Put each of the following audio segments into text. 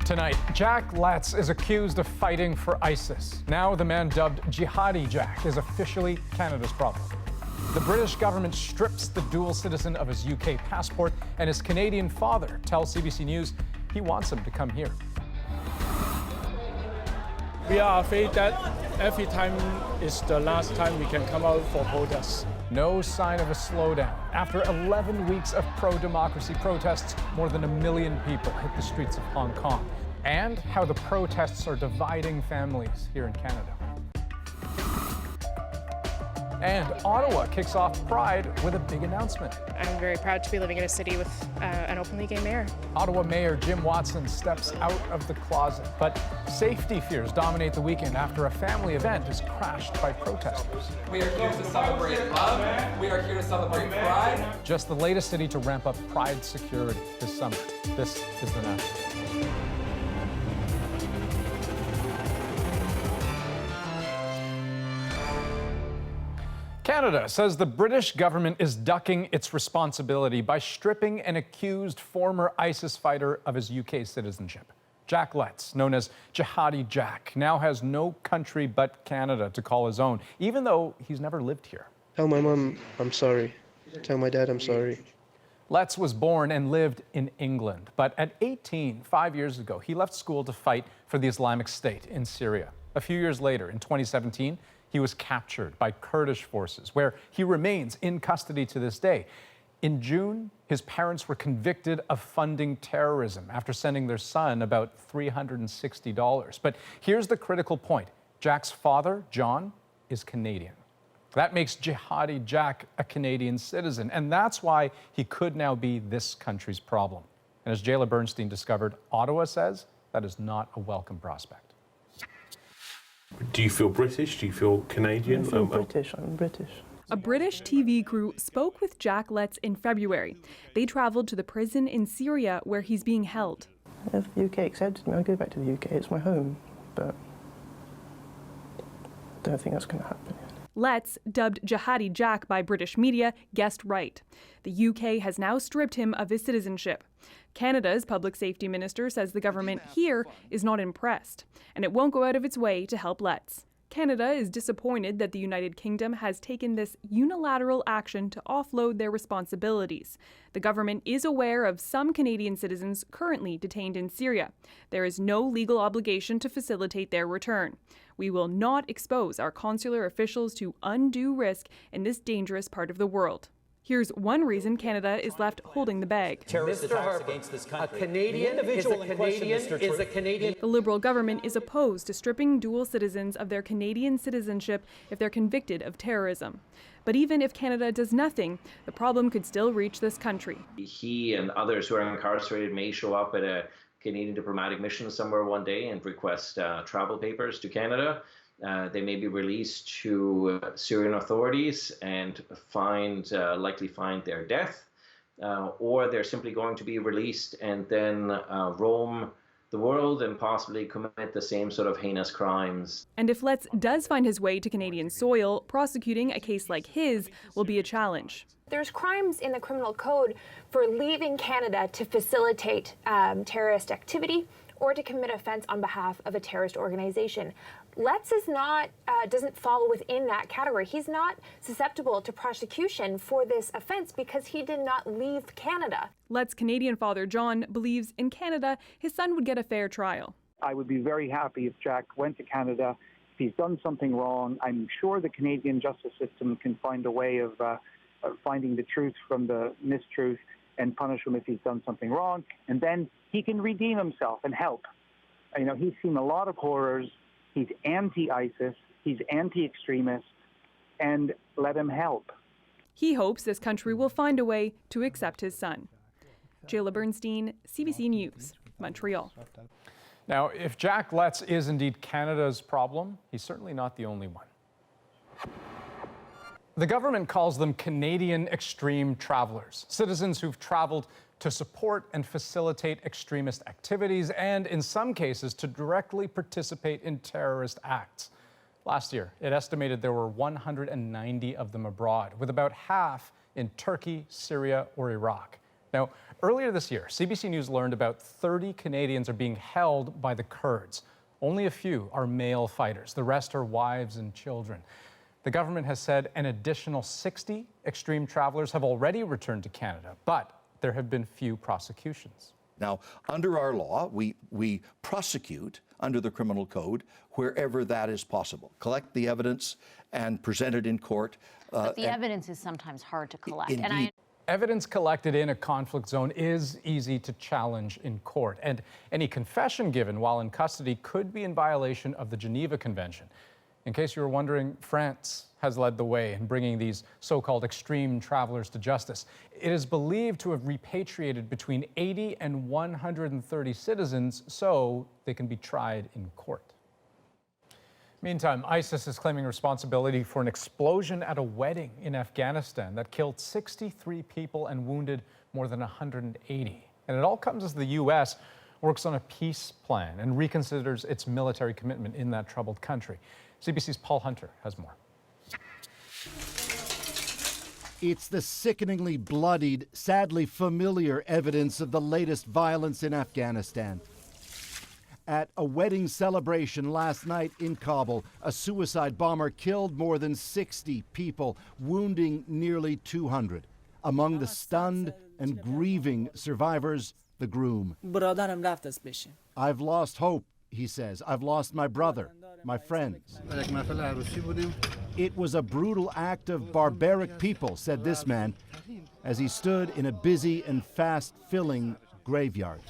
Tonight, Jack Letts is accused of fighting for ISIS. Now the man dubbed Jihadi Jack is officially Canada's problem. The British government strips the dual citizen of his UK passport, and his Canadian father tells CBC News he wants him to come here. We are afraid that every time is the last time we can come out for protests. No sign of a slowdown. After 11 weeks of pro-democracy protests, more than 1 million people hit the streets of Hong Kong. And how the protests are dividing families here in Canada. And Ottawa kicks off Pride with a big announcement. I'm very proud to be living in a city with an openly gay mayor. Ottawa Mayor Jim Watson steps out of the closet, but safety fears dominate the weekend after a family event is crashed by protesters. We are here to celebrate love. We are here to celebrate Pride. Just the latest city to ramp up Pride security this summer. This is the National. Canada says the British government is ducking its responsibility by stripping an accused former ISIS fighter of his UK citizenship. Jack Letts, known as Jihadi Jack, now has no country but Canada to call his own, even though he's never lived here. Tell my mum I'm sorry. Tell my dad I'm sorry. Letts was born and lived in England, but at 18, 5 years ago, he left school to fight for the Islamic State in Syria. A few years later, in 2017, he was captured by Kurdish forces, where he remains in custody to this day. In June, his parents were convicted of funding terrorism after sending their son about $360. But here's the critical point. Jack's father, John, is Canadian. That makes Jihadi Jack a Canadian citizen, and that's why he could now be this country's problem. And as Jayla Bernstein discovered, Ottawa says that is not a welcome prospect. Do you feel British? Do you feel Canadian? I feel British. I'm British. A British TV crew spoke with Jack Letts in February. They traveled to the prison in Syria where he's being held. If the UK accepted me, I'll go back to the UK. It's my home, but I don't think that's going to happen. Letts, dubbed Jihadi Jack by British media, guessed right. The UK has now stripped him of his citizenship. Canada's public safety minister says the government here is not impressed, and it won't go out of its way to help Letts. Canada is disappointed that the United Kingdom has taken this unilateral action to offload their responsibilities. The government is aware of some Canadian citizens currently detained in Syria. There is no legal obligation to facilitate their return. We will not expose our consular officials to undue risk in this dangerous part of the world. Here's one reason Canada is left holding the bag. Terrorist attacks against this country. A Canadian is a Canadian. The Liberal government is opposed to stripping dual citizens of their Canadian citizenship if they're convicted of terrorism. But even if Canada does nothing, the problem could still reach this country. He and others who are incarcerated may show up at a Canadian diplomatic mission somewhere one day and request travel papers to Canada. They may be released to Syrian authorities and likely find their death, or they're simply going to be released and then roam the world and possibly commit the same sort of heinous crimes. And if Letts does find his way to Canadian soil, prosecuting a case like his will be a challenge. There's crimes in the criminal code for leaving Canada to facilitate terrorist activity or to commit offense on behalf of a terrorist organization. Letts is not, doesn't fall within that category. He's not susceptible to prosecution for this offense because he did not leave Canada. Letts' Canadian father, John, believes in Canada his son would get a fair trial. I would be very happy if Jack went to Canada. If he's done something wrong, I'm sure the Canadian justice system can find a way of finding the truth from the mistruth and punish him if he's done something wrong. And then he can redeem himself and help. You know, he's seen a lot of horrors. He's anti-ISIS, he's anti-extremist, and let him help. He hopes this country will find a way to accept his son. Jayla Bernstein, CBC News, Montreal. Now, if Jack Letts is indeed Canada's problem, he's certainly not the only one. The government calls them Canadian extreme travelers, citizens who've traveled to support and facilitate extremist activities and, in some cases, to directly participate in terrorist acts. Last year, it estimated there were 190 of them abroad, with about half in Turkey, Syria, or Iraq. Now, earlier this year, CBC News learned about 30 Canadians are being held by the Kurds. Only a few are male fighters. The rest are wives and children. The government has said an additional 60 extreme travelers have already returned to Canada, but there have been few prosecutions. Now, under our law, we prosecute under the criminal code wherever that is possible. Collect the evidence and present it in court. But the evidence is sometimes hard to collect. Indeed. Evidence collected in a conflict zone is easy to challenge in court, and any confession given while in custody could be in violation of the Geneva Convention. In case you were wondering, France has led the way in bringing these so-called extreme travelers to justice. It is believed to have repatriated between 80 and 130 citizens so they can be tried in court. Meantime, ISIS is claiming responsibility for an explosion at a wedding in Afghanistan that killed 63 people and wounded more than 180. And it all comes as the U.S. works on a peace plan and reconsiders its military commitment in that troubled country. CBC's Paul Hunter has more. It's the sickeningly bloodied, sadly familiar evidence of the latest violence in Afghanistan. At a wedding celebration last night in Kabul, a suicide bomber killed more than 60 people, wounding nearly 200. Among the stunned and grieving survivors, the groom. I've lost hope, he says. I've lost my brother, my friends. It was a brutal act of barbaric people, said this man, as he stood in a busy and fast-filling graveyard.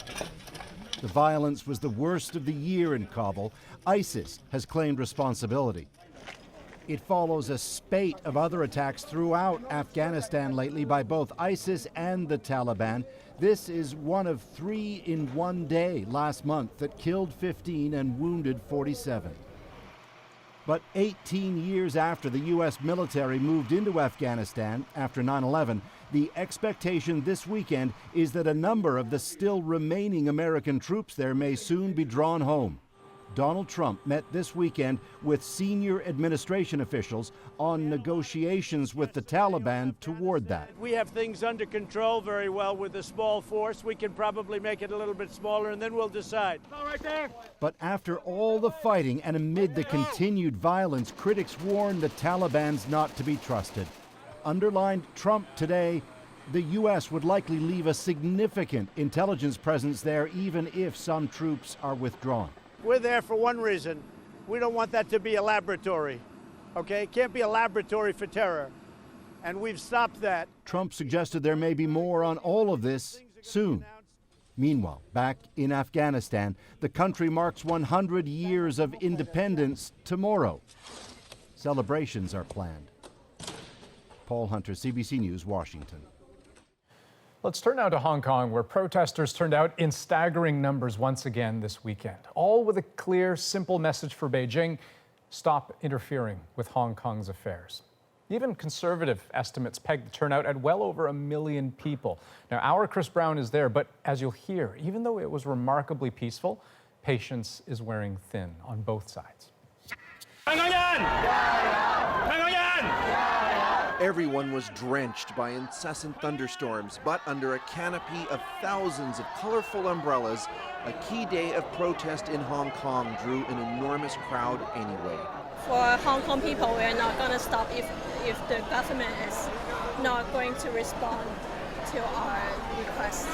The violence was the worst of the year in Kabul. ISIS has claimed responsibility. It follows a spate of other attacks throughout Afghanistan lately by both ISIS and the Taliban. This is one of 3 in one day last month that killed 15 and wounded 47. But 18 years after the U.S. military moved into Afghanistan after 9/11, the expectation this weekend is that a number of the still remaining American troops there may soon be drawn home. Donald Trump met this weekend with senior administration officials on negotiations with the Taliban toward that. We have things under control very well with a small force. We can probably make it a little bit smaller, and then we'll decide. Right there. But after all the fighting and amid the continued violence, critics warn the Taliban's not to be trusted. Underlined Trump today, the U.S. would likely leave a significant intelligence presence there even if some troops are withdrawn. We're there for one reason. We don't want that to be a laboratory, okay? It can't be a laboratory for terror, and we've stopped that. Trump suggested there may be more on all of this soon. Meanwhile, back in Afghanistan, the country marks 100 years of independence tomorrow. Celebrations are planned. Paul Hunter, CBC News, Washington. Let's turn now to Hong Kong, where protesters turned out in staggering numbers once again this weekend, all with a clear, simple message for Beijing: stop interfering with Hong Kong's affairs. Even conservative estimates peg the turnout at well over 1 million people. Now, our Chris Brown is there, but as you'll hear, even though it was remarkably peaceful, patience is wearing thin on both sides. Everyone was drenched by incessant thunderstorms, but under a canopy of thousands of colorful umbrellas, a key day of protest in Hong Kong drew an enormous crowd anyway. For Hong Kong people, we're not going to stop if the government is not going to respond to our requests.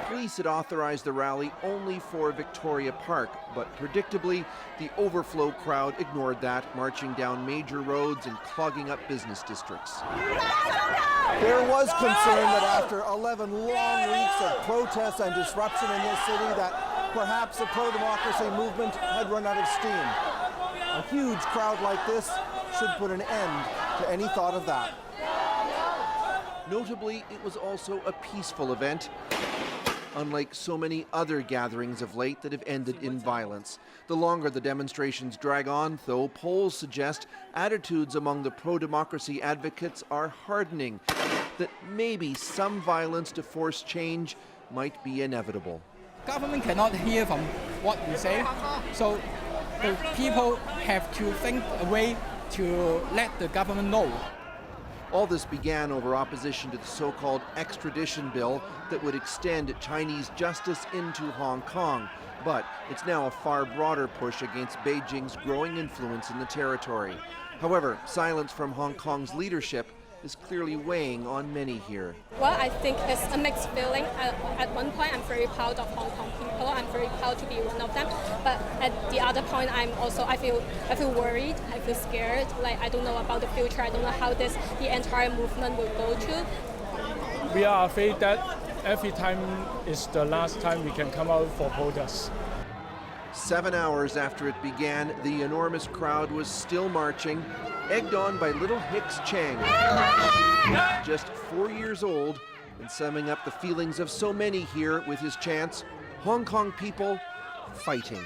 Police had authorized the rally only for Victoria Park, but predictably, the overflow crowd ignored that, marching down major roads and clogging up business districts. There was concern that after 11 long weeks of protests and disruption in this city, that perhaps the pro-democracy movement had run out of steam. A huge crowd like this should put an end to any thought of that. Notably, it was also a peaceful event, unlike so many other gatherings of late that have ended in violence. The longer the demonstrations drag on, though, polls suggest attitudes among the pro-democracy advocates are hardening, that maybe some violence to force change might be inevitable. Government cannot hear from what we say, so the people have to think a way to let the government know. All this began over opposition to the so-called extradition bill that would extend Chinese justice into Hong Kong. But it's now a far broader push against Beijing's growing influence in the territory. However, silence from Hong Kong's leadership is clearly weighing on many here. Well, I think it's a mixed feeling. At one point, I'm very proud of Hong Kong people. I'm very proud to be one of them. But at the other point, I feel worried. I feel scared. Like, I don't know about the future. I don't know how the entire movement will go to. We are afraid that every time is the last time we can come out for protests. 7 hours after it began, the enormous crowd was still marching, egged on by little Hicks Chang, just 4 years old, and summing up the feelings of so many here with his chants, Hong Kong people fighting.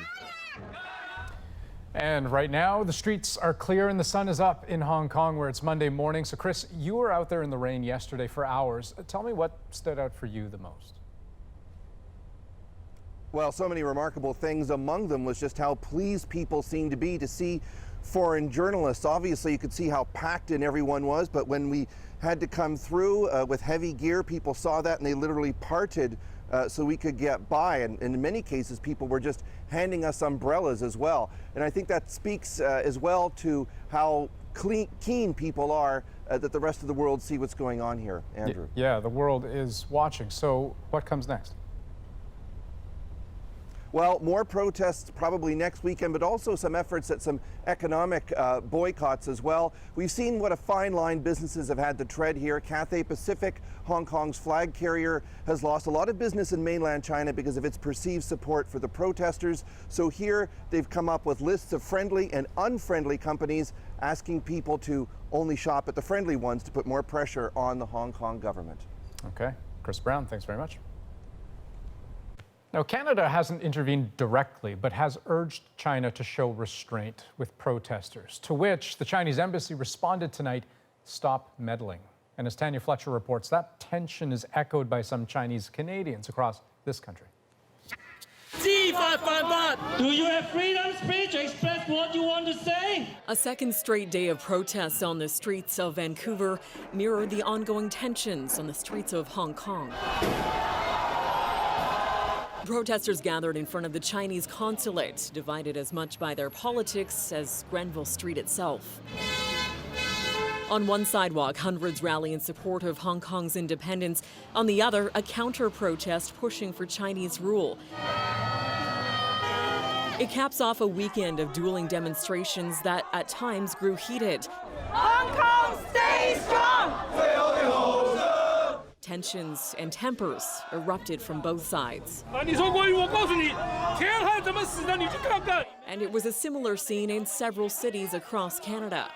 And right now, the streets are clear and the sun is up in Hong Kong, where it's Monday morning. So, Chris, you were out there in the rain yesterday for hours. Tell me what stood out for you the most. Well, so many remarkable things. Among them was just how pleased people seemed to be to see foreign journalists. Obviously, you could see how packed in everyone was, but when we had to come through with heavy gear, people saw that and they literally parted so we could get by. And in many cases, people were just handing us umbrellas as well. And I think that speaks as well to how keen people are that the rest of the world see what's going on here, Andrew. Yeah, the world is watching. So what comes next? Well, more protests probably next weekend, but also some efforts at some economic boycotts as well. We've seen what a fine line businesses have had to tread here. Cathay Pacific, Hong Kong's flag carrier, has lost a lot of business in mainland China because of its perceived support for the protesters. So here they've come up with lists of friendly and unfriendly companies, asking people to only shop at the friendly ones to put more pressure on the Hong Kong government. Okay. Chris Brown, thanks very much. Now, Canada hasn't intervened directly, but has urged China to show restraint with protesters, to which the Chinese embassy responded tonight, stop meddling. And as Tanya Fletcher reports, that tension is echoed by some Chinese Canadians across this country. Do you have freedom of speech to express what you want to say? A second straight day of protests on the streets of Vancouver mirrored the ongoing tensions on the streets of Hong Kong. Protesters gathered in front of the Chinese consulate, divided as much by their politics as Grenville Street itself. On one sidewalk, hundreds rally in support of Hong Kong's independence. On the other, a counter-protest pushing for Chinese rule. It caps off a weekend of dueling demonstrations that at times grew heated. Hong Kong, stay strong! Tensions and tempers erupted from both sides. And it was a similar scene in several cities across Canada.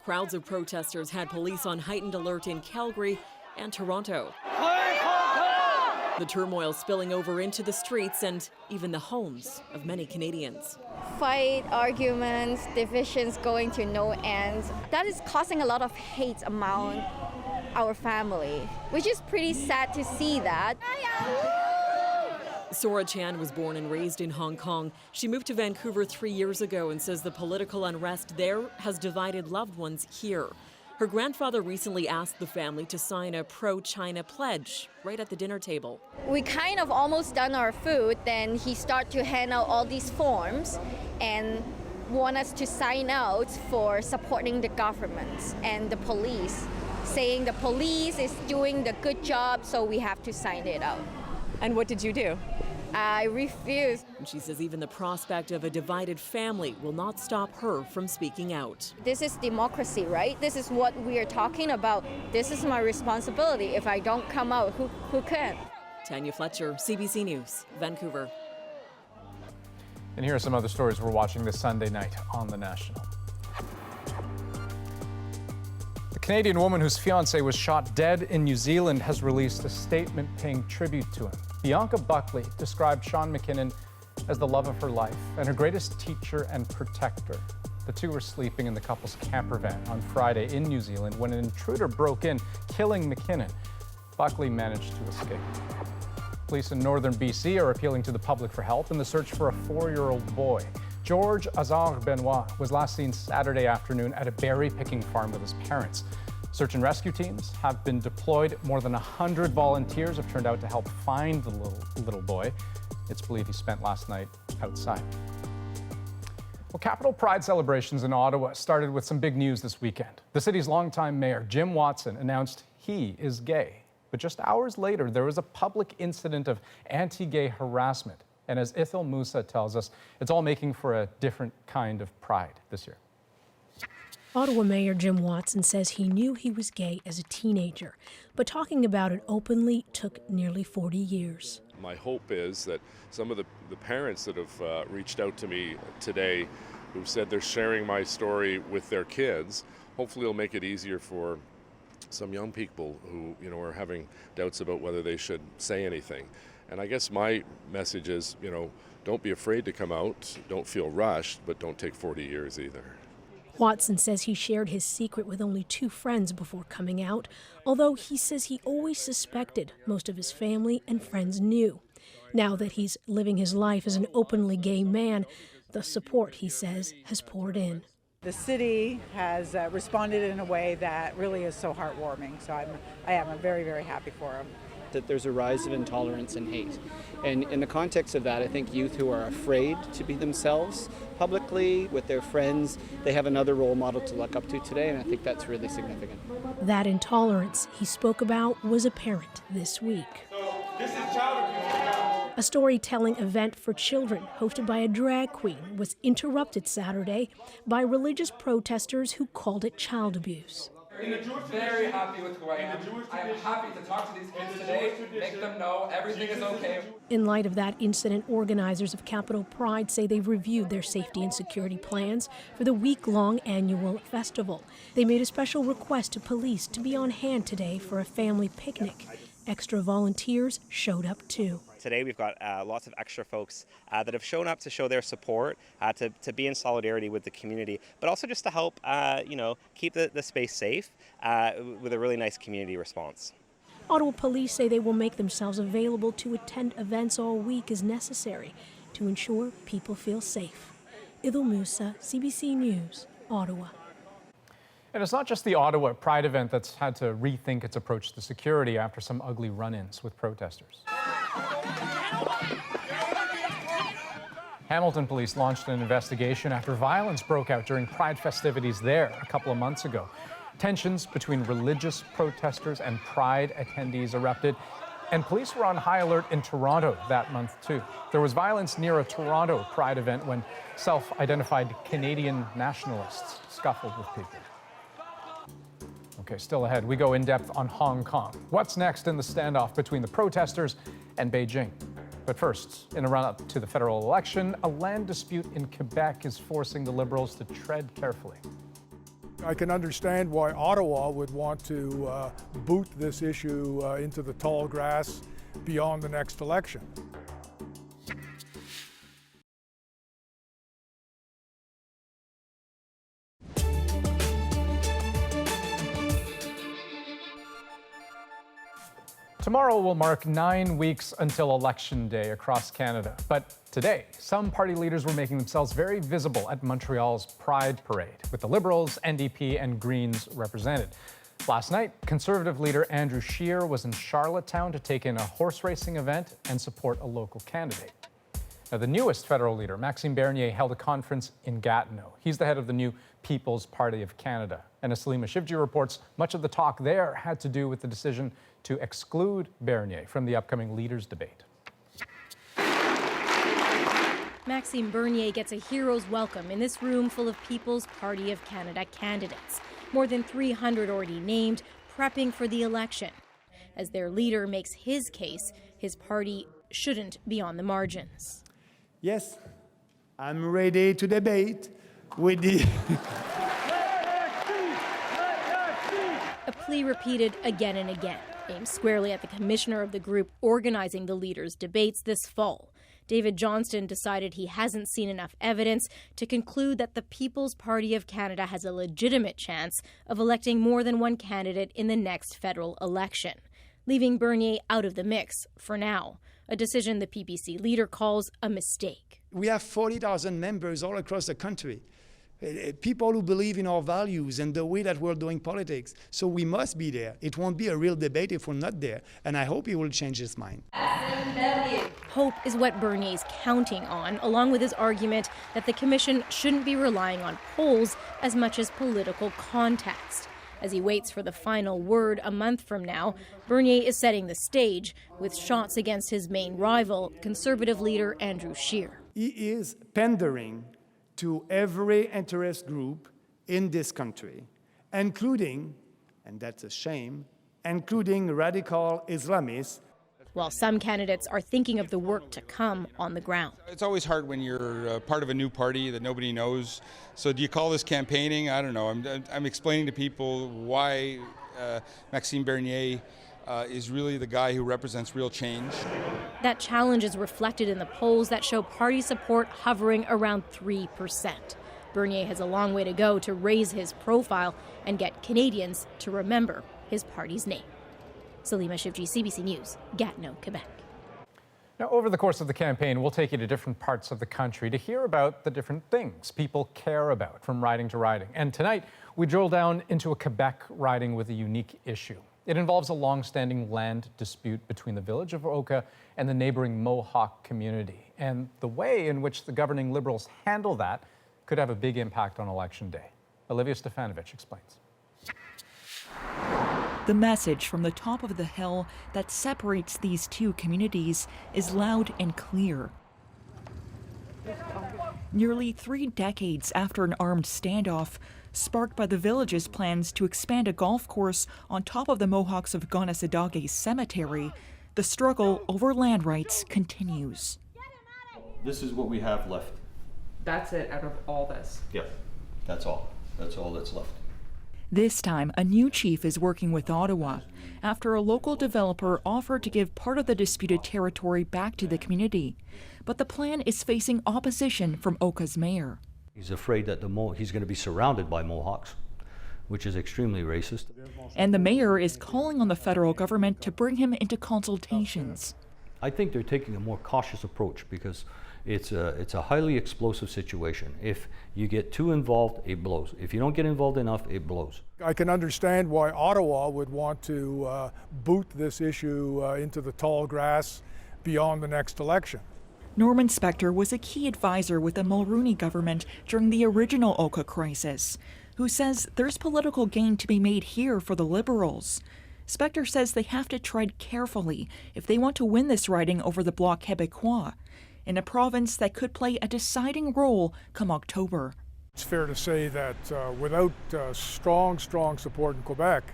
Crowds of protesters had police on heightened alert in Calgary and Toronto. The turmoil spilling over into the streets and even the homes of many Canadians. Fight, arguments, divisions going to no end. That is causing a lot of hate among our family, which is pretty sad to see that. Sora Chan was born and raised in Hong Kong. She moved to Vancouver 3 years ago and says the political unrest there has divided loved ones here. Her grandfather recently asked the family to sign a pro-China pledge right at the dinner table. We kind of almost done our food, then he started to hand out all these forms and want us to sign out for supporting the government and the police, saying the police is doing the good job, so we have to sign it out. And what did you do? I refused. She says even the prospect of a divided family will not stop her from speaking out. This is democracy, right? This is what we are talking about. This is my responsibility. If I don't come out, who can? Tanya Fletcher, CBC News, Vancouver. And here are some other stories we're watching this Sunday night on The National. The Canadian woman whose fiancé was shot dead in New Zealand has released a statement paying tribute to him. Bianca Buckley described Sean McKinnon as the love of her life and her greatest teacher and protector. The two were sleeping in the couple's camper van on Friday in New Zealand when an intruder broke in, killing McKinnon. Buckley managed to escape. Police in northern BC are appealing to the public for help in the search for a 4-year-old boy. George Azar Benoit was last seen Saturday afternoon at a berry-picking farm with his parents. Search and rescue teams have been deployed. More than 100 volunteers have turned out to help find the little boy. It's believed he spent last night outside. Well, Capital Pride celebrations in Ottawa started with some big news this weekend. The city's longtime mayor, Jim Watson, announced he is gay. But just hours later, there was a public incident of anti-gay harassment. And as Ithil Musa tells us, it's all making for a different kind of pride this year. Ottawa Mayor Jim Watson says he knew he was gay as a teenager, but talking about it openly took nearly 40 years. My hope is that some of the parents that have reached out to me today who said they're sharing my story with their kids, hopefully it'll make it easier for some young people who are having doubts about whether they should say anything. And I guess my message is, don't be afraid to come out, don't feel rushed, but don't take 40 years either. Watson says he shared his secret with only 2 friends before coming out, although he says he always suspected most of his family and friends knew. Now that he's living his life as an openly gay man, the support, he says, has poured in. The city has responded in a way that really is so heartwarming, so I am very, very happy for him. That there's a rise of intolerance and hate. And in the context of that, I think youth who are afraid to be themselves publicly with their friends, they have another role model to look up to today, and I think that's really significant. That intolerance he spoke about was apparent this week. A storytelling event for children hosted by a drag queen was interrupted Saturday by religious protesters who called it child abuse. I'm very happy with who I am. I'm happy to talk to these kids today, make them know everything is okay. In light of that incident, organizers of Capital Pride say they've reviewed their safety and security plans for the week-long annual festival. They made a special request to police to be on hand today for a family picnic. Extra volunteers showed up too. Today we've got lots of extra folks that have shown up to show their support, to be in solidarity with the community, but also just to help keep the space safe with a really nice community response. Ottawa police say they will make themselves available to attend events all week as necessary to ensure people feel safe. Ithil Musa, CBC News, Ottawa. And it's not just the Ottawa Pride event that's had to rethink its approach to security after some ugly run-ins with protesters. Hamilton police launched an investigation after violence broke out during Pride festivities there a couple of months ago. Tensions between religious protesters and Pride attendees erupted, and police were on high alert in Toronto that month too. There was violence near a Toronto Pride event when self-identified Canadian nationalists scuffled with people. Okay, still ahead, we go in depth on Hong Kong. What's next in the standoff between the protesters and Beijing? But first, in a run-up to the federal election, a land dispute in Quebec is forcing the Liberals to tread carefully. I can understand why Ottawa would want to boot this issue into the tall grass beyond the next election. Tomorrow will mark 9 weeks until Election Day across Canada. But today, some party leaders were making themselves very visible at Montreal's Pride Parade, with the Liberals, NDP, and Greens represented. Last night, Conservative leader Andrew Scheer was in Charlottetown to take in a horse racing event and support a local candidate. Now, the newest federal leader, Maxime Bernier, held a conference in Gatineau. He's the head of the new People's Party of Canada. And as Salima Shivji reports, much of the talk there had to do with the decision to exclude Bernier from the upcoming leaders' debate. Maxime Bernier gets a hero's welcome in this room full of People's Party of Canada candidates. More than 300 already named, prepping for the election. As their leader makes his case, his party shouldn't be on the margins. Yes, I'm ready to debate with the... A plea repeated again and again, aimed squarely at the commissioner of the group organizing the leaders' debates this fall. David Johnston decided he hasn't seen enough evidence to conclude that the People's Party of Canada has a legitimate chance of electing more than one candidate in the next federal election, leaving Bernier out of the mix for now, a decision the PPC leader calls a mistake. We have 40,000 members all across the country. People who believe in our values and the way that we're doing politics. So we must be there. It won't be a real debate if we're not there. And I hope he will change his mind. Hope is what Bernier's counting on, along with his argument that the commission shouldn't be relying on polls as much as political context. As he waits for the final word a month from now, Bernier is setting the stage with shots against his main rival, Conservative leader Andrew Scheer. He is pandering to every interest group in this country, including, and that's a shame, including radical Islamists. While some candidates are thinking of the work to come on the ground. It's always hard when you're part of a new party that nobody knows. So do you call this campaigning? I don't know. I'm explaining to people why Maxime Bernier is really the guy who represents real change. That challenge is reflected in the polls that show party support hovering around 3%. Bernier has a long way to go to raise his profile and get Canadians to remember his party's name. Salima Shivji, CBC News, Gatineau, Quebec. Now, over the course of the campaign, we'll take you to different parts of the country to hear about the different things people care about, from riding to riding. And tonight, we drill down into a Quebec riding with a unique issue. It involves a long-standing land dispute between the village of Oka and the neighboring Mohawk community. And the way in which the governing Liberals handle that could have a big impact on Election Day. Olivia Stefanovic explains. The message from the top of the hill that separates these two communities is loud and clear. Nearly 3 decades after an armed standoff, sparked by the village's plans to expand a golf course on top of the Mohawks of Gonasadage Cemetery, the struggle over land rights continues. This is what we have left. That's it out of all this? Yep, that's all. That's all that's left. This time, a new chief is working with Ottawa after a local developer offered to give part of the disputed territory back to the community. But the plan is facing opposition from Oka's mayor. He's afraid that he's going to be surrounded by Mohawks, which is extremely racist. And the mayor is calling on the federal government to bring him into consultations. I think they're taking a more cautious approach because it's a highly explosive situation. If you get too involved, it blows. If you don't get involved enough, it blows. I can understand why Ottawa would want to boot this issue into the tall grass beyond the next election. Norman Spector was a key advisor with the Mulroney government during the original Oka crisis, who says there's political gain to be made here for the Liberals. Spector says they have to tread carefully if they want to win this riding over the Bloc Québécois, in a province that could play a deciding role come October. It's fair to say that without strong support in Quebec,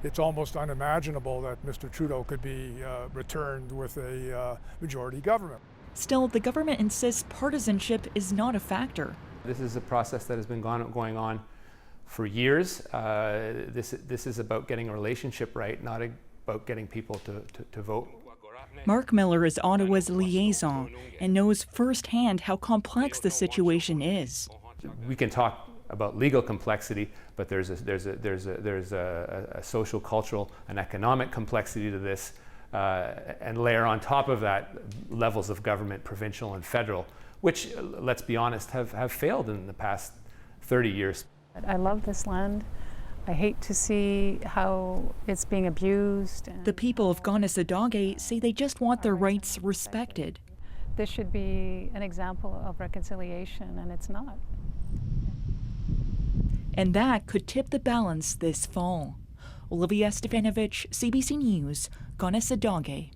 it's almost unimaginable that Mr. Trudeau could be returned with a majority government. Still, the government insists partisanship is not a factor. This is a process that has been going on for years. This is about getting a relationship right, not about getting people to vote. Mark Miller is Ottawa's liaison and knows firsthand how complex the situation is. We can talk about legal complexity, but there's a social, cultural, and economic complexity to this, and layer on top of that levels of government, provincial and federal, which, let's be honest, have failed in the past 30 years. I love this land. I hate to see how it's being abused. The people of Gonasadage say they just want their rights respected. This should be an example of reconciliation, and it's not. And that could tip the balance this fall. Olivia Stefanovic, CBC News, Gonasadage.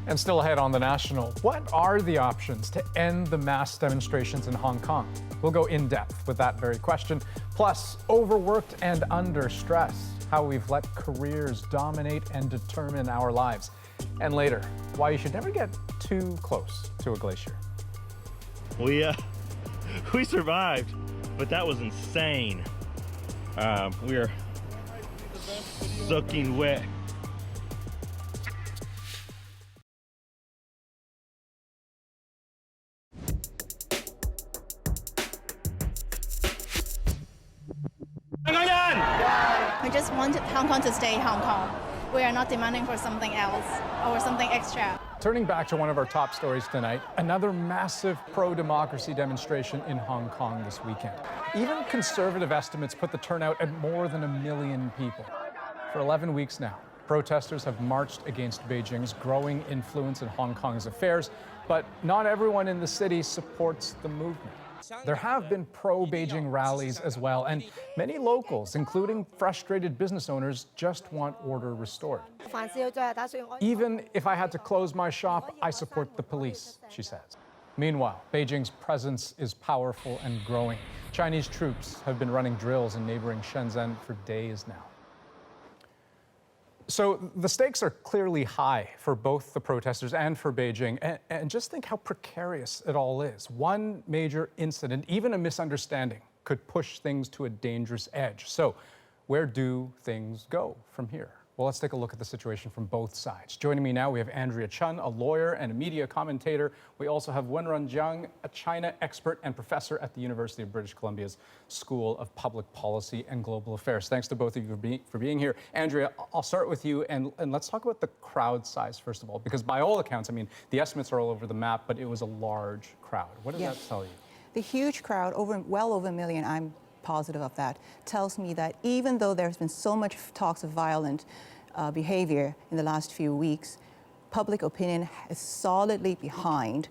And still ahead on The National, what are the options to end the mass demonstrations in Hong Kong? We'll go in depth with that very question. Plus, overworked and under stress, how we've let careers dominate and determine our lives. And later, why you should never get too close to a glacier. We survived, but that was insane. We are soaking wet. I just wanted Hong Kong to stay Hong Kong. we are not demanding for something else or something extra. Turning back to one of our top stories tonight, another massive pro-democracy demonstration in Hong Kong this weekend. Even conservative estimates put the turnout at more than 1 million people. For 11 weeks now, protesters have marched against Beijing's growing influence in Hong Kong's affairs, but not everyone in the city supports the movement. There have been pro-Beijing rallies as well, and many locals, including frustrated business owners, just want order restored. Even if I had to close my shop, I support the police, she says. Meanwhile, Beijing's presence is powerful and growing. Chinese troops have been running drills in neighboring Shenzhen for days now. So the stakes are clearly high for both the protesters and for Beijing. And just think how precarious it all is. One major incident, even a misunderstanding, could push things to a dangerous edge. So where do things go from here? Well, let's take a look at the situation from both sides. Joining me now, we have Andrea Chun, a lawyer and a media commentator. We also have Wenran Jiang, a China expert and professor at the University of British Columbia's School of Public Policy and Global Affairs. Thanks to both of you for being here. Andrea, I'll start with you, and let's talk about the crowd size, first of all, because by all accounts, I mean, the estimates are all over the map, but it was a large crowd. What does that tell you? The huge crowd, well over 1 million, I'm positive of that, tells me that even though there's been so much talks of violent behavior in the last few weeks, public opinion is solidly behind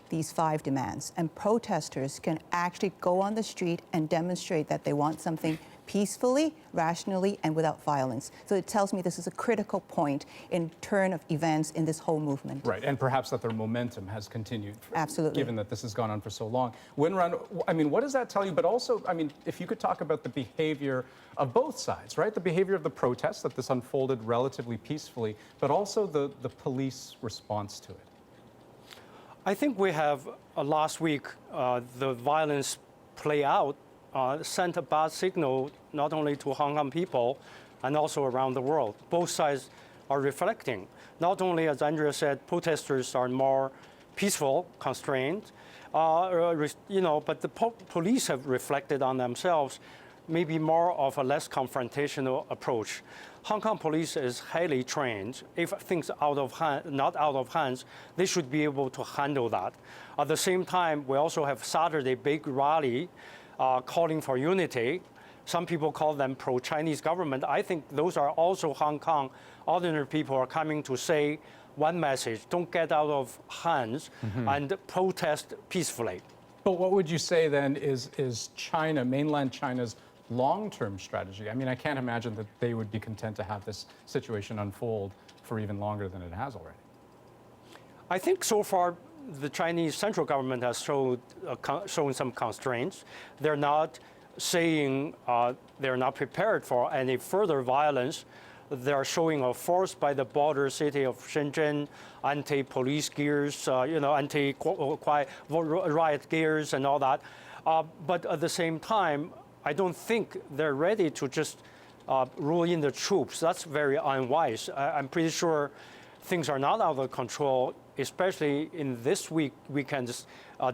these 5 demands, and protesters can actually go on the street and demonstrate that they want something peacefully, rationally, and without violence. So it tells me this is a critical point in turn of events in this whole movement. Right, and perhaps that their momentum has continued. Absolutely. Given that this has gone on for so long. Wenran, I mean, what does that tell you? But also, I mean, if you could talk about the behavior of both sides, right? The behavior of the protests, that this unfolded relatively peacefully, but also the police response to it. I think we have, last week, the violence play out sent a bad signal not only to Hong Kong people and also around the world. Both sides are reflecting. Not only, as Andrea said, protesters are more peaceful, constrained, but the police have reflected on themselves maybe more of a less confrontational approach. Hong Kong police is highly trained. If things not out of hands, they should be able to handle that. At the same time, we also have Saturday big rally calling for unity. Some people call them pro-Chinese government. I think those are also Hong Kong ordinary people are coming to say one message: don't get out of hands and protest peacefully. But what would you say then is China, mainland China's long-term strategy? I mean, I can't imagine that they would be content to have this situation unfold for even longer than it has already. I think so far the Chinese central government has shown some constraints. They're not saying they're not prepared for any further violence. They're showing a force by the border city of Shenzhen, anti-police gears, anti-riot gears and all that. But at the same time, I don't think they're ready to just rule in the troops. That's very unwise. I'm pretty sure things are not out of control, especially in this weekend's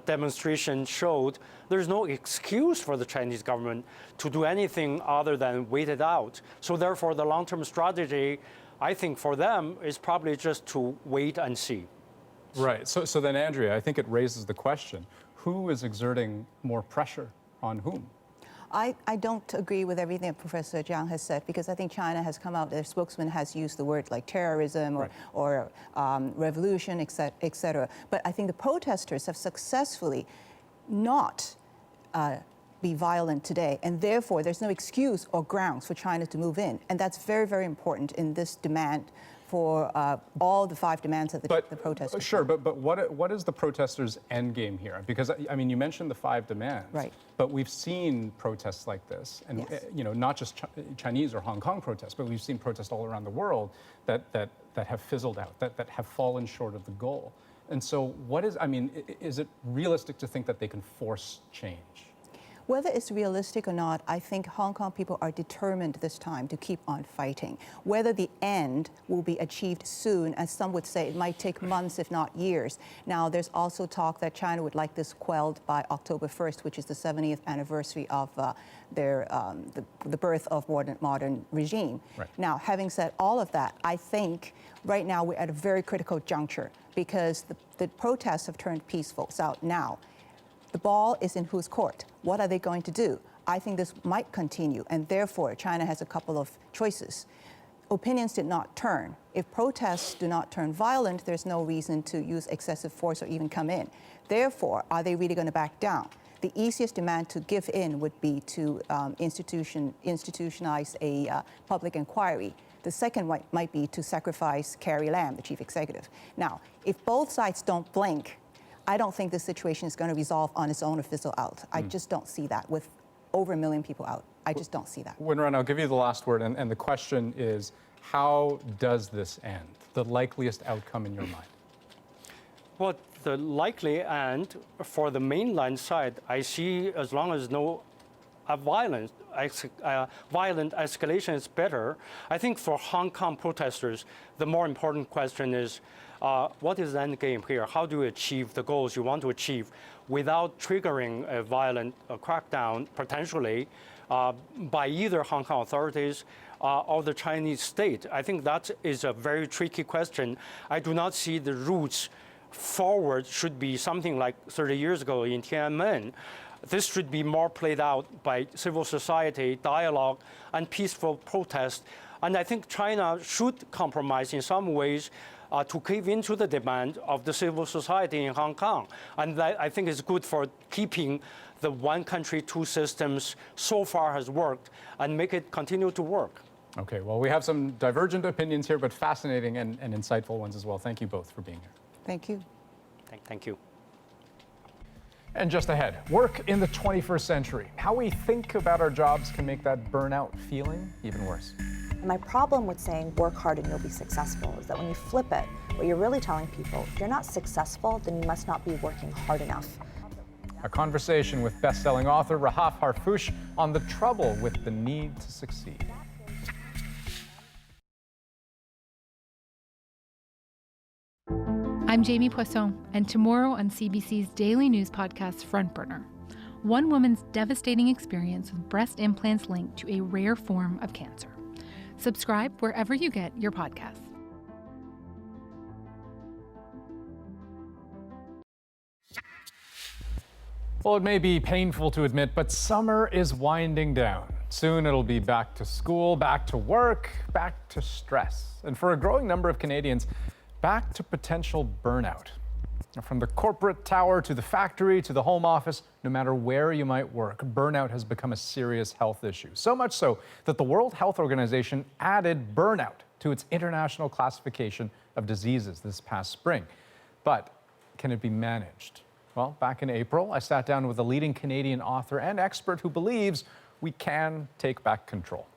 demonstration showed there's no excuse for the Chinese government to do anything other than wait it out. So therefore, the long-term strategy, I think for them, is probably just to wait and see. Right. So then, Andrea, I think it raises the question, who is exerting more pressure on whom? I don't agree with everything that Professor Jiang has said, because I think China has come out, their spokesman has used the word like terrorism or revolution, et cetera. But I think the protesters have successfully not be violent today, and therefore there's no excuse or grounds for China to move in. And that's very, very important in this demand for all the 5 demands of the protesters. Sure, but what is the protesters' end game here? Because, I mean, you mentioned the 5 demands, right? But we've seen protests like this, and not just Chinese or Hong Kong protests, but we've seen protests all around the world that have fizzled out, that have fallen short of the goal. And so is it realistic to think that they can force change? Whether it's realistic or not, I think Hong Kong people are determined this time to keep on fighting. Whether the end will be achieved soon, as some would say, it might take months, if not years. Now, there's also talk that China would like this quelled by October 1st, which is the 70th anniversary of the birth of modern regime. Right. Now, having said all of that, I think right now we're at a very critical juncture because the protests have turned peaceful. So now, the ball is in whose court? What are they going to do? I think this might continue, and therefore China has a couple of choices. Opinions did not turn. If protests do not turn violent, there's no reason to use excessive force or even come in. Therefore, are they really going to back down? The easiest demand to give in would be to institutionalize a public inquiry. The second might be to sacrifice Carrie Lam, the chief executive. Now, if both sides don't blink, I don't think this situation is going to resolve on its own or fizzle out. I just don't see that with over 1 million people out. I just don't see that. Winran, I'll give you the last word, and the question is, how does this end? The likeliest outcome in your mind? Well, the likely end for the mainland side, I see as long as no violent escalation is better. I think for Hong Kong protesters, the more important question is, what is the end game here? How do you achieve the goals you want to achieve without triggering a violent crackdown, potentially, by either Hong Kong authorities or the Chinese state? I think that is a very tricky question. I do not see the routes forward should be something like 30 years ago in Tiananmen. This should be more played out by civil society, dialogue, and peaceful protest. And I think China should compromise in some ways to give into the demand of the civil society in Hong Kong. And that, I think, is good for keeping the one country, two systems so far has worked and make it continue to work. Okay, well, we have some divergent opinions here, but fascinating and insightful ones as well. Thank you both for being here. Thank you. Thank you. And just ahead, work in the 21st century. How we think about our jobs can make that burnout feeling even worse. And my problem with saying work hard and you'll be successful is that when you flip it, what you're really telling people, if you're not successful, then you must not be working hard enough. A conversation with best-selling author Rahaf Harfouch on the trouble with the need to succeed. I'm Jamie Poisson, and tomorrow on CBC's daily news podcast, Front Burner, one woman's devastating experience with breast implants linked to a rare form of cancer. Subscribe wherever you get your podcasts. Well, it may be painful to admit, but summer is winding down. Soon it'll be back to school, back to work, back to stress. And for a growing number of Canadians, back to potential burnout. From the corporate tower to the factory to the home office, no matter where you might work, burnout has become a serious health issue. So much so that the World Health Organization added burnout to its international classification of diseases this past spring. But can it be managed? Well, back in April, I sat down with a leading Canadian author and expert who believes we can take back control.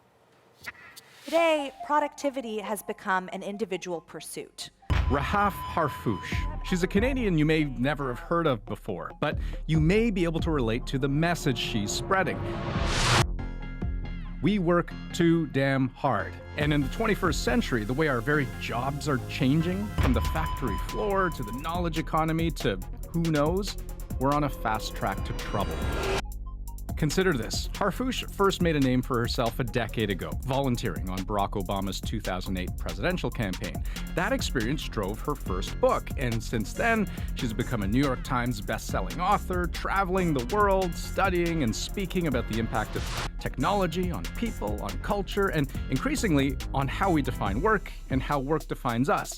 Today, productivity has become an individual pursuit. Rahaf Harfouch. She's a Canadian you may never have heard of before, but you may be able to relate to the message she's spreading. We work too damn hard. And in the 21st century, the way our very jobs are changing, from the factory floor to the knowledge economy to who knows, we're on a fast track to trouble. Consider this. Harfouch first made a name for herself a decade ago, volunteering on Barack Obama's 2008 presidential campaign. That experience drove her first book, and since then, she's become a New York Times best-selling author, traveling the world, studying and speaking about the impact of technology on people, on culture, and increasingly on how we define work and how work defines us.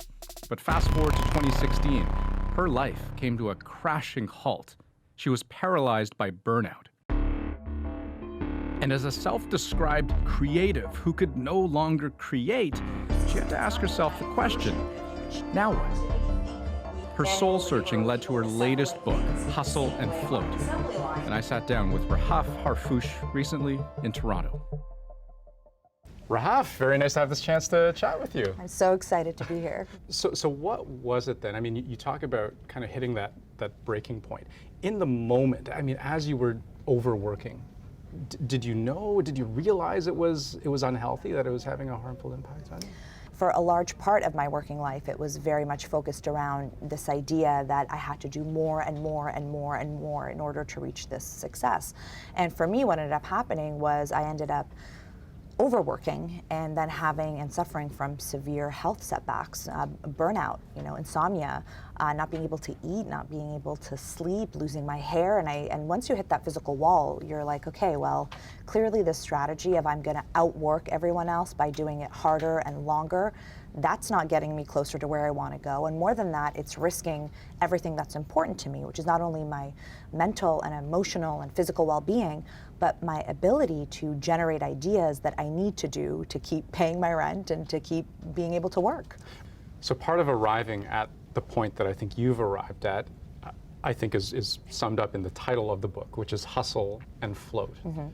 But fast forward to 2016, her life came to a crashing halt. She was paralyzed by burnout. And as a self-described creative who could no longer create, she had to ask herself the question, now what? Her soul-searching led to her latest book, Hustle and Float. And I sat down with Rahaf Harfouch recently in Toronto. Rahaf, very nice to have this chance to chat with you. I'm so excited to be here. So what was it then? I mean, you talk about kind of hitting that breaking point. In the moment, I mean, as you were overworking did you know? Did you realize it was unhealthy, that it was having a harmful impact on you? For a large part of my working life, it was very much focused around this idea that I had to do more and more and more and more in order to reach this success. And for me, what ended up happening was I ended up overworking and then having and suffering from severe health setbacks, burnout, insomnia, not being able to eat, not being able to sleep, losing my hair. And once you hit that physical wall, you're like, okay, well, clearly this strategy of I'm going to outwork everyone else by doing it harder and longer, that's not getting me closer to where I want to go. And more than that, it's risking everything that's important to me, which is not only my mental and emotional and physical well-being, but my ability to generate ideas that I need to do to keep paying my rent and to keep being able to work. So part of arriving at the point that I think you've arrived at, I think is summed up in the title of the book, which is Hustle and Float. Mm-hmm.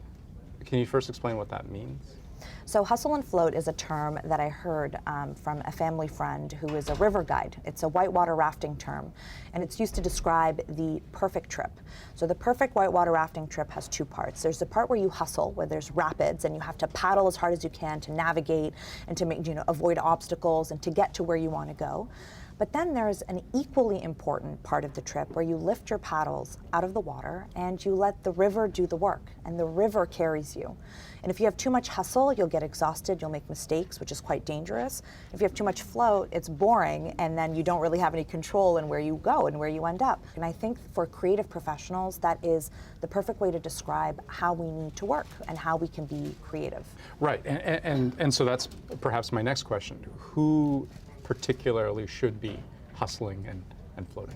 Can you first explain what that means? So hustle and float is a term that I heard from a family friend who is a river guide. It's a whitewater rafting term, and it's used to describe the perfect trip. So the perfect whitewater rafting trip has two parts. There's the part where you hustle, where there's rapids, and you have to paddle as hard as you can to navigate and to make, avoid obstacles and to get to where you want to go. But then there's an equally important part of the trip where you lift your paddles out of the water and you let the river do the work, and the river carries you. And if you have too much hustle, you'll get exhausted, you'll make mistakes, which is quite dangerous. If you have too much float, it's boring, and then you don't really have any control in where you go and where you end up. And I think for creative professionals, that is the perfect way to describe how we need to work and how we can be creative. Right, and so that's perhaps my next question. Who particularly should be hustling and floating?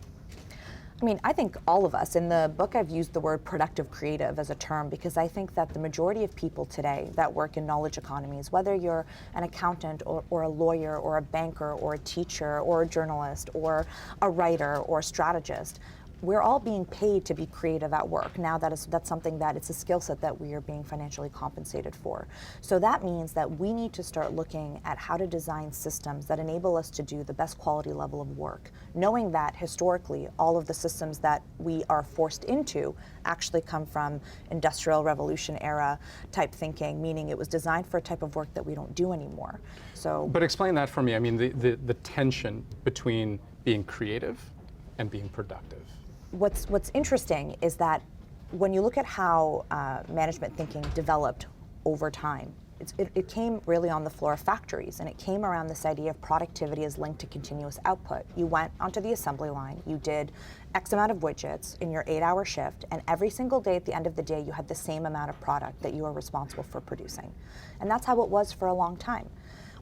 I mean, I think all of us. In the book, I've used the word productive creative as a term because I think that the majority of people today that work in knowledge economies, whether you're an accountant or a lawyer or a banker or a teacher or a journalist or a writer or a strategist, we're all being paid to be creative at work. Now that's something that it's a skill set that we are being financially compensated for. So that means that we need to start looking at how to design systems that enable us to do the best quality level of work, knowing that historically all of the systems that we are forced into actually come from Industrial Revolution era type thinking, meaning it was designed for a type of work that we don't do anymore. So, but explain that for me. I mean, the tension between being creative and being productive. What's interesting is that when you look at how management thinking developed over time, it came really on the floor of factories, and it came around this idea of productivity as linked to continuous output. You went onto the assembly line, you did X amount of widgets in your 8-hour shift, and every single day at the end of the day you had the same amount of product that you were responsible for producing. And that's how it was for a long time.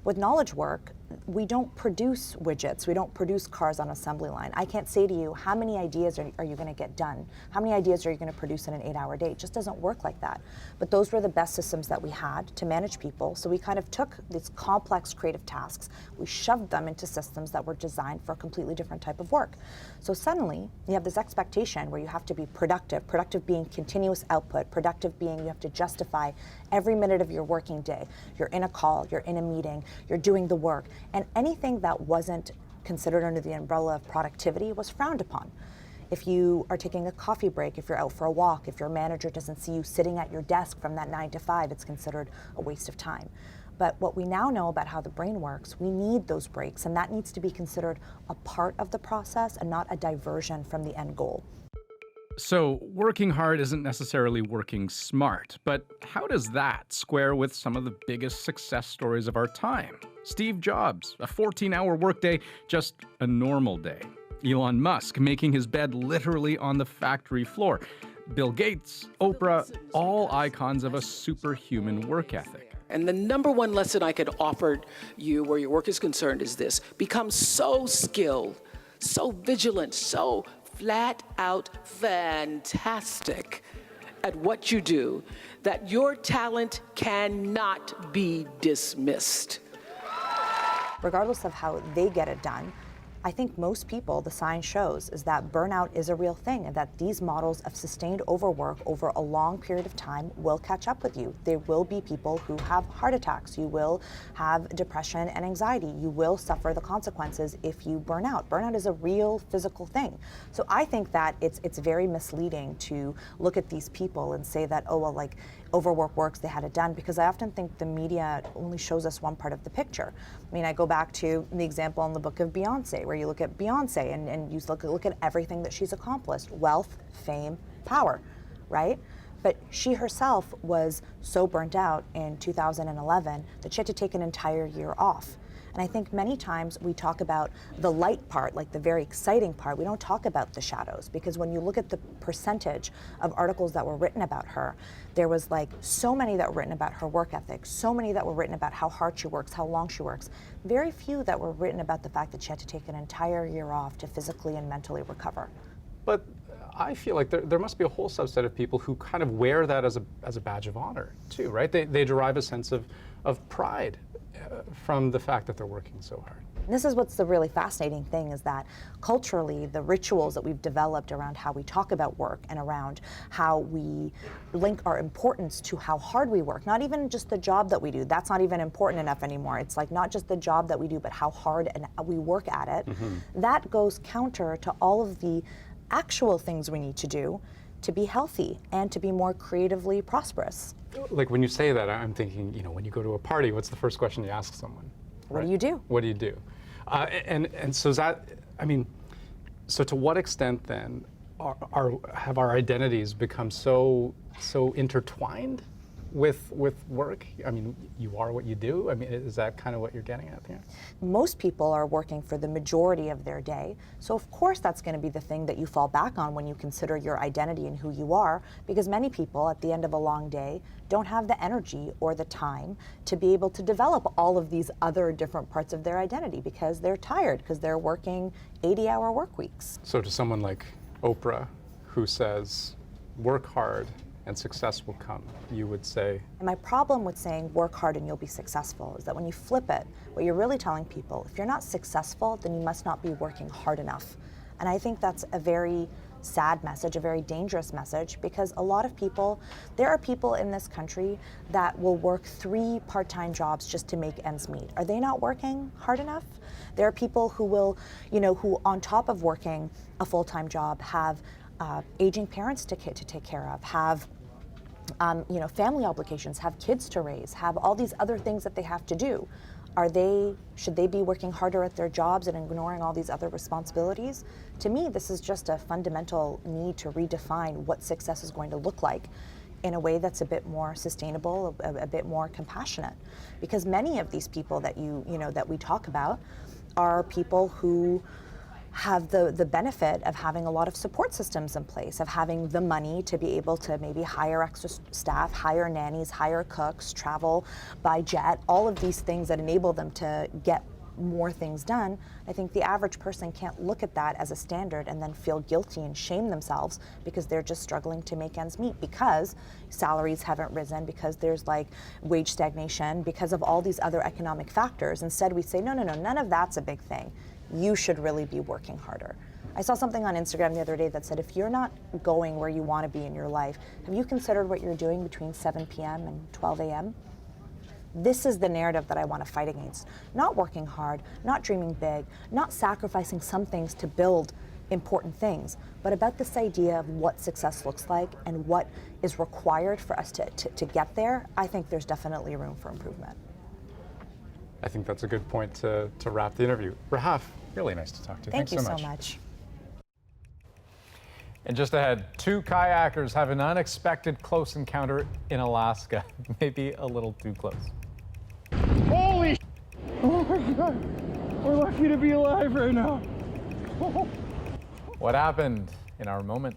With knowledge work, we don't produce widgets, we don't produce cars on assembly line. I can't say to you, how many ideas are you going to get done? How many ideas are you going to produce in an 8-hour day? It just doesn't work like that. But those were the best systems that we had to manage people, so we kind of took these complex creative tasks, we shoved them into systems that were designed for a completely different type of work. So suddenly, you have this expectation where you have to be productive being continuous output, productive being you have to justify every minute of your working day. You're in a call, you're in a meeting, you're doing the work, and anything that wasn't considered under the umbrella of productivity was frowned upon. If you are taking a coffee break, if you're out for a walk, if your manager doesn't see you sitting at your desk from that 9 to 5, it's considered a waste of time. But what we now know about how the brain works, we need those breaks, and that needs to be considered a part of the process and not a diversion from the end goal. So working hard isn't necessarily working smart, but how does that square with some of the biggest success stories of our time? Steve Jobs, a 14-hour workday, just a normal day. Elon Musk making his bed literally on the factory floor. Bill Gates, Oprah, all icons of a superhuman work ethic. And the number one lesson I could offer you where your work is concerned is this: become so skilled, so vigilant, so flat out fantastic at what you do that your talent cannot be dismissed. Regardless of how they get it done, I think most people, the science shows, is that burnout is a real thing and that these models of sustained overwork over a long period of time will catch up with you. There will be people who have heart attacks. You will have depression and anxiety. You will suffer the consequences if you burn out. Burnout is a real physical thing. So I think that it's very misleading to look at these people and say that, oh, well, like, overwork works, they had it done, because I often think the media only shows us one part of the picture. I mean, I go back to the example in the book of Beyonce, where you look at Beyonce and you look at everything that she's accomplished: wealth, fame, power, right? But she herself was so burnt out in 2011 that she had to take an entire year off. And I think many times we talk about the light part, like the very exciting part. We don't talk about the shadows, because when you look at the percentage of articles that were written about her, there was like so many that were written about her work ethic, so many that were written about how hard she works, how long she works, very few that were written about the fact that she had to take an entire year off to physically and mentally recover. But I feel like there must be a whole subset of people who kind of wear that as a badge of honor too, right? They derive a sense of pride from the fact that they're working so hard. And this is what's the really fascinating thing, is that culturally, the rituals that we've developed around how we talk about work and around how we link our importance to how hard we work, not even just the job that we do, that's not even important enough anymore. It's like not just the job that we do, but how hard and we work at it. That goes counter to all of the actual things we need to do to be healthy and to be more creatively prosperous. Like when you say that, I'm thinking, you know, when you go to a party, what's the first question you ask someone? What do you do? What do you do? And so is that, I mean, so to what extent then have our identities become so intertwined with work? I mean, you are what you do. I mean, is that kind of what you're getting at here? Most people are working for the majority of their day. So of course that's going to be the thing that you fall back on when you consider your identity and who you are, because many people at the end of a long day don't have the energy or the time to be able to develop all of these other different parts of their identity, because they're tired, because they're working 80-hour work weeks. So to someone like Oprah, who says, work hard and success will come, you would say? And my problem with saying work hard and you'll be successful is that when you flip it, what you're really telling people, if you're not successful, then you must not be working hard enough. And I think that's a very sad message, a very dangerous message, because a lot of people, there are people in this country that will work 3 part-time jobs just to make ends meet. Are they not working hard enough? There are people who will, you know, who on top of working a full-time job have aging parents to take care of, have you know, family obligations, have kids to raise, have all these other things that they have to do. Should they be working harder at their jobs and ignoring all these other responsibilities? To me, this is just a fundamental need to redefine what success is going to look like in a way that's a bit more sustainable, a bit more compassionate. Because many of these people that that we talk about are people who have the benefit of having a lot of support systems in place, of having the money to be able to maybe hire extra staff, hire nannies, hire cooks, travel by jet, all of these things that enable them to get more things done. I think the average person can't look at that as a standard and then feel guilty and shame themselves because they're just struggling to make ends meet, because salaries haven't risen, because there's like wage stagnation, because of all these other economic factors. Instead, we say, no, none of that's a big thing. You should really be working harder. I saw something on Instagram the other day that said, if you're not going where you want to be in your life, have you considered what you're doing between 7 p.m. and 12 a.m.? This is the narrative that I want to fight against. Not working hard, not dreaming big, not sacrificing some things to build important things, but about this idea of what success looks like and what is required for us to get there. I think there's definitely room for improvement. I think that's a good point to wrap the interview. Rahaf, really nice to talk to you. Thank Thanks you so much. And just ahead, 2 kayakers have an unexpected close encounter in Alaska. Maybe a little too close. Holy oh my God, we're lucky to be alive right now. What happened in our moment?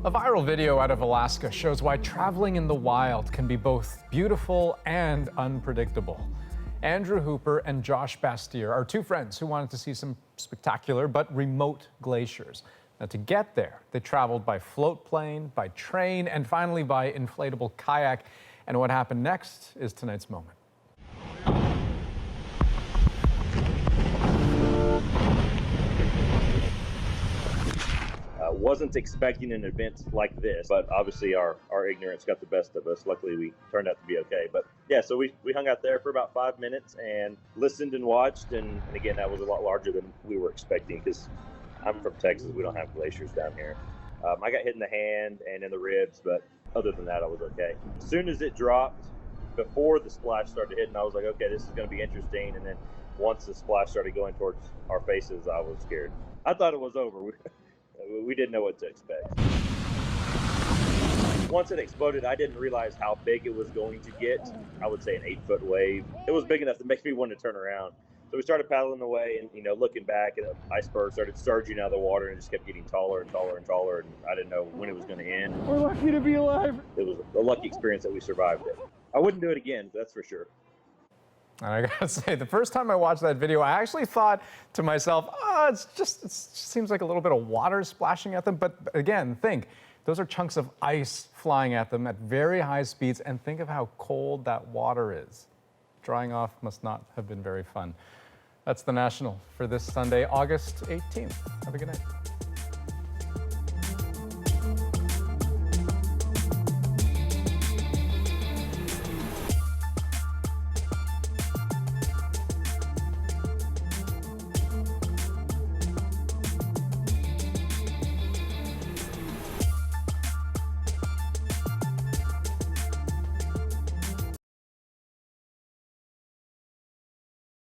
A viral video out of Alaska shows why traveling in the wild can be both beautiful and unpredictable. Andrew Hooper and Josh Bastier are 2 friends who wanted to see some spectacular but remote glaciers. Now, to get there, they traveled by float plane, by train, and finally by inflatable kayak. And what happened next is tonight's moment. Wasn't expecting an event like this, but obviously our ignorance got the best of us. Luckily, we turned out to be okay. But yeah, so we hung out there for about 5 minutes and listened and watched. And again, that was a lot larger than we were expecting because I'm from Texas. We don't have glaciers down here. I got hit in the hand and in the ribs, but other than that, I was okay. As soon as it dropped, before the splash started hitting, I was like, okay, this is going to be interesting. And then once the splash started going towards our faces, I was scared. I thought it was over. We didn't know what to expect. Once it exploded, I didn't realize how big it was going to get. I would say an 8-foot wave. It was big enough to make me want to turn around. So we started paddling away and, looking back, and the iceberg started surging out of the water and just kept getting taller and taller and taller. And I didn't know when it was going to end. We're lucky to be alive. It was a lucky experience that we survived it. I wouldn't do it again, that's for sure. And I gotta say, the first time I watched that video, I actually thought to myself, it just seems like a little bit of water splashing at them. But again, those are chunks of ice flying at them at very high speeds, and think of how cold that water is. Drying off must not have been very fun. That's The National for this Sunday, August 18th. Have a good night.